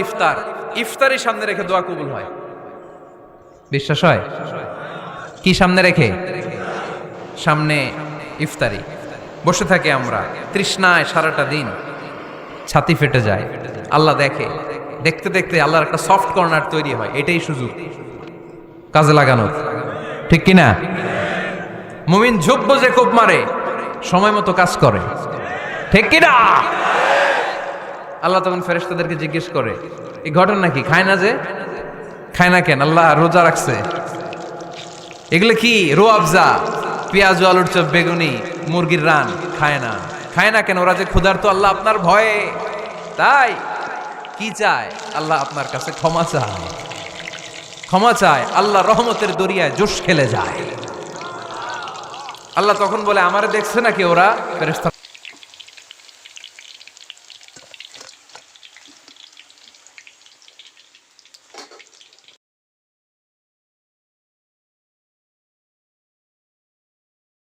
ইফতার, ইফতারি সামনে রেখে দোয়া কবুল হয়। বিশ্বাস হয়? কি সামনে রেখে? সামনে ইফতারি। বসে থাকি আমরা তৃষ্ণায় সারাটা দিন, ছাতি ফেটে যায়। আল্লাহ দেখে, দেখতে দেখতে আল্লাহর একটা সফট কর্নার তৈরি হয়। এটাই সুযোগ কাজে লাগানোর, ঠিক কিনা? মুমিন ঝুব্ব যে কোপ মারে, সময় মতো কাজ করে, ঠিক কিনা? আল্লাহ তখন ফেরেশতাদেরকে জিজ্ঞেস করে, এই ঘটনা কি? খায় না যে? খায় না কেন? আল্লাহ রোজা রাখছে। এগুলো কি? রোয়াবজা, পেঁয়াজ, আলুর চপ, বেগুনি, মুরগির রান। খায় না। খায় না কেন? ওরা যে ক্ষুধার্ত, আল্লাহ আপনার ভয়ে। তাই কি চায়? আল্লাহ আপনার কাছে ক্ষমা চায়। ক্ষমা চায়, আল্লাহ রহমতের দরিয়ায় জোশ খেলে যায়। আল্লাহ তখন বলে, আমারে দেখছে নাকি ওরা? ফেরেশতা